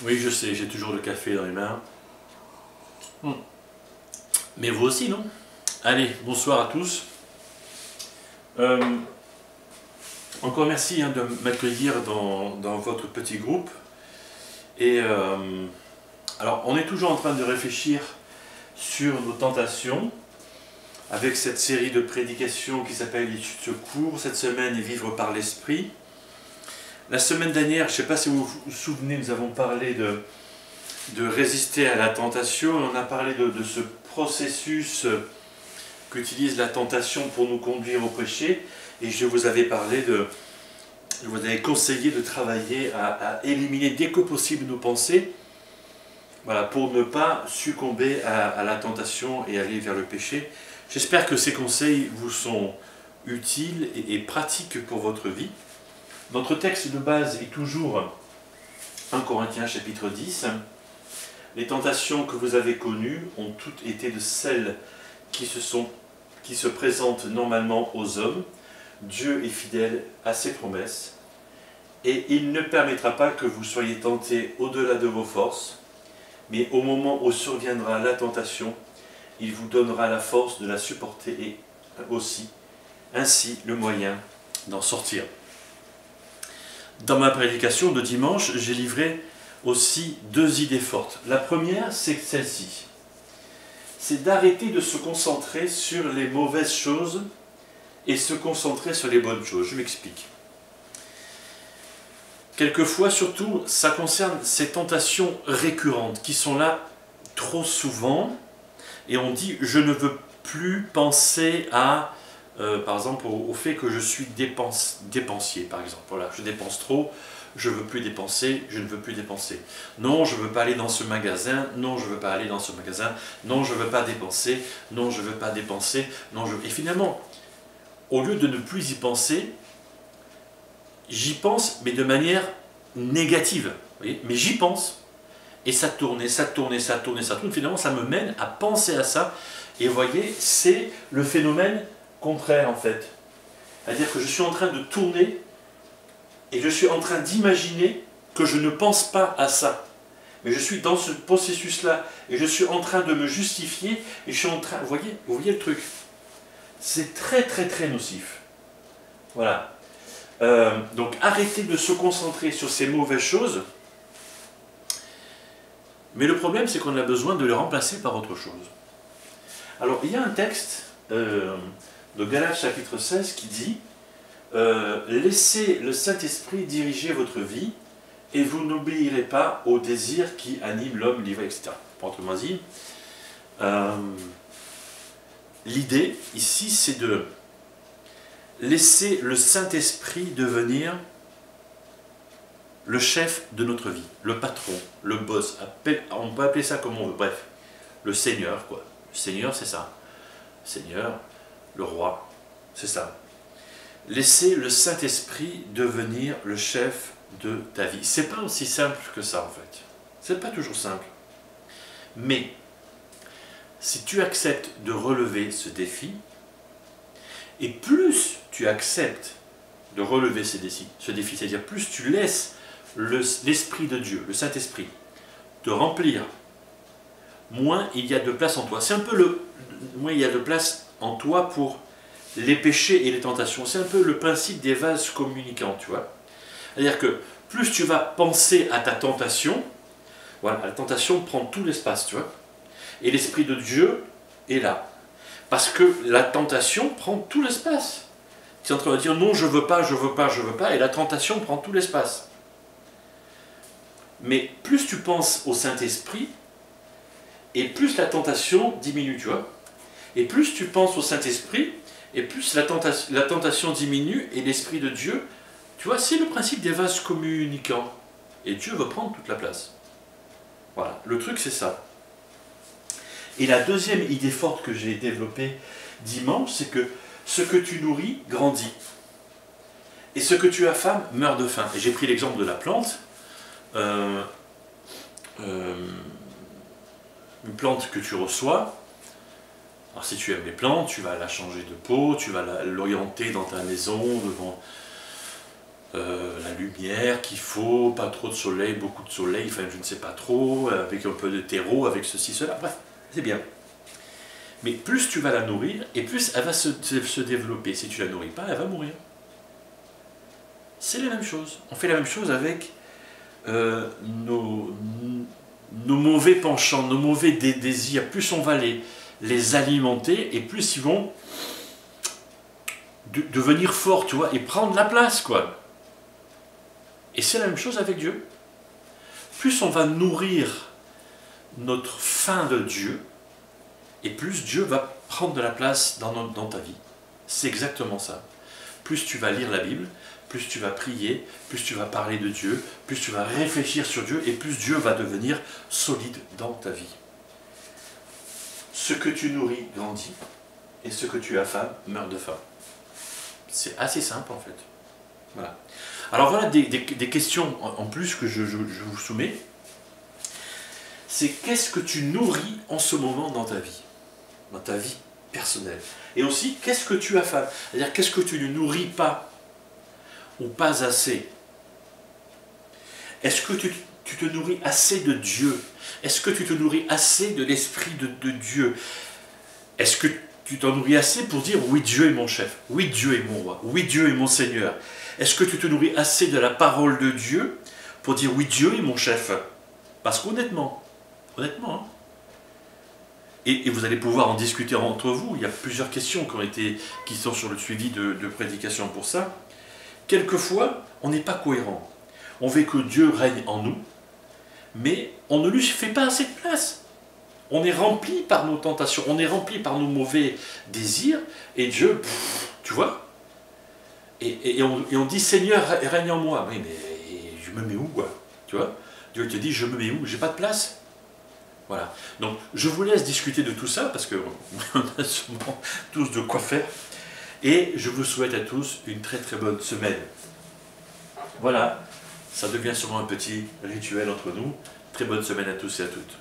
Oui, je sais, j'ai toujours le café dans les mains. Mais vous aussi, non? Allez, bonsoir à tous. Encore merci de m'accueillir dans votre petit groupe. Et alors, on est toujours en train de réfléchir sur nos tentations avec cette série de prédications qui s'appelle L'étude secours. Cette semaine est Vivre par l'Esprit. La semaine dernière, je ne sais pas si vous vous souvenez, nous avons parlé de résister à la tentation. On a parlé de ce processus qu'utilise la tentation pour nous conduire au péché. Et je vous avais je vous avais conseillé de travailler à éliminer dès que possible nos pensées, voilà, pour ne pas succomber à la tentation et aller vers le péché. J'espère que ces conseils vous sont utiles et pratiques pour votre vie. Notre texte de base est toujours 1 Corinthiens chapitre 10. Les tentations que vous avez connues ont toutes été de celles qui se présentent normalement aux hommes. Dieu est fidèle à ses promesses et il ne permettra pas que vous soyez tentés au-delà de vos forces, mais au moment où surviendra la tentation, il vous donnera la force de la supporter et aussi, ainsi, le moyen d'en sortir. Dans ma prédication de dimanche, j'ai livré aussi deux idées fortes. La première, c'est celle-ci. C'est d'arrêter de se concentrer sur les mauvaises choses et se concentrer sur les bonnes choses. Je m'explique. Quelquefois, surtout, ça concerne ces tentations récurrentes qui sont là trop souvent. Et on dit, je ne veux plus penser à... par exemple, au fait que je suis dépensier, par exemple. Voilà, je dépense trop, je ne veux plus dépenser, je ne veux plus dépenser. Non, je ne veux pas aller dans ce magasin, non, je ne veux pas aller dans ce magasin, non, je ne veux pas dépenser, non, je ne veux pas dépenser, non, je... Et finalement, au lieu de ne plus y penser, j'y pense, mais de manière négative. Vous voyez, mais j'y pense, et ça tourne, et ça tourne, et ça tourne, et ça tourne. Finalement, ça me mène à penser à ça. Et vous voyez, c'est le phénomène contraire en fait. C'est-à-dire que je suis en train de tourner et je suis en train d'imaginer que je ne pense pas à ça. Mais je suis dans ce processus-là et je suis en train de me justifier et je suis en train... vous voyez le truc? C'est très très très nocif. Voilà. Donc arrêtez de se concentrer sur ces mauvaises choses. Mais le problème, c'est qu'on a besoin de les remplacer par autre chose. Alors, il y a un texte... de Galates chapitre 16 qui dit laissez le Saint-Esprit diriger votre vie et vous n'obéirez pas aux désirs qui animent l'homme livré, etc. Autrement dit, l'idée ici c'est de laisser le Saint-Esprit devenir le chef de notre vie, le patron, le boss, on peut appeler ça comme on veut, bref, le Seigneur quoi. Le Seigneur c'est ça. Seigneur, le roi, c'est ça. Laisser le Saint-Esprit devenir le chef de ta vie. C'est pas aussi simple que ça en fait. C'est pas toujours simple. Mais, si tu acceptes de relever ce défi, et plus tu acceptes de relever ce défi, c'est-à-dire plus tu laisses l'Esprit de Dieu, le Saint-Esprit, te remplir, moins il y a de place en toi. C'est un peu moins il y a de place en toi pour les péchés et les tentations. C'est un peu le principe des vases communicants, tu vois. C'est-à-dire que plus tu vas penser à ta tentation, voilà, la tentation prend tout l'espace, tu vois. Et l'Esprit de Dieu est là. Parce que la tentation prend tout l'espace. Tu es en train de dire non, je veux pas, je veux pas, je veux pas, et la tentation prend tout l'espace. Mais plus tu penses au Saint-Esprit, et plus la tentation diminue, tu vois. Et plus tu penses au Saint-Esprit, et plus la tentation diminue, et l'Esprit de Dieu, tu vois, c'est le principe des vases communicants. Et Dieu veut prendre toute la place. Voilà, le truc c'est ça. Et la deuxième idée forte que j'ai développée dimanche, c'est que ce que tu nourris grandit. Et ce que tu affames meurt de faim. Et j'ai pris l'exemple de la plante. Une plante que tu reçois. Alors si tu aimes les plantes, tu vas la changer de pot, tu vas l'orienter dans ta maison, la lumière qu'il faut, pas trop de soleil, beaucoup de soleil, enfin je ne sais pas trop, avec un peu de terreau, avec ceci, cela, bref, c'est bien. Mais plus tu vas la nourrir, et plus elle va se développer. Si tu la nourris pas, elle va mourir. C'est la même chose. On fait la même chose avec nos mauvais penchants, nos mauvais désirs. Plus on va les alimenter, et plus ils vont devenir forts, tu vois, et prendre la place, quoi. Et c'est la même chose avec Dieu. Plus on va nourrir notre faim de Dieu, et plus Dieu va prendre de la place dans ta vie. C'est exactement ça. Plus tu vas lire la Bible, plus tu vas prier, plus tu vas parler de Dieu, plus tu vas réfléchir sur Dieu, et plus Dieu va devenir solide dans ta vie. Ce que tu nourris grandit, et ce que tu as faim meurt de faim. C'est assez simple en fait. Voilà. Alors voilà des questions en plus que je vous soumets. C'est qu'est-ce que tu nourris en ce moment dans ta vie personnelle. Et aussi, qu'est-ce que tu as faim? C'est-à-dire, qu'est-ce que tu ne nourris pas ou pas assez? Est-ce que tu te nourris assez de Dieu? Est-ce que tu te nourris assez de l'Esprit de Dieu? Est-ce que tu t'en nourris assez pour dire oui, Dieu est mon chef, oui, Dieu est mon roi, oui, Dieu est mon Seigneur? Est-ce que tu te nourris assez de la parole de Dieu pour dire oui, Dieu est mon chef? Parce qu'honnêtement, hein, et vous allez pouvoir en discuter entre vous, il y a plusieurs questions qui sont sur le suivi de prédication pour ça. Quelquefois, on n'est pas cohérent. On veut que Dieu règne en nous, mais on ne lui fait pas assez de place. On est rempli par nos tentations, on est rempli par nos mauvais désirs, et Dieu, tu vois, et on dit Seigneur, règne en moi. Oui, mais je me mets où, quoi? Tu vois? Dieu te dit, je me mets où? J'ai pas de place. Voilà. Donc, je vous laisse discuter de tout ça, parce qu'on a souvent tous de quoi faire. Et je vous souhaite à tous une très très bonne semaine. Voilà, ça devient sûrement un petit rituel entre nous. Très bonne semaine à tous et à toutes.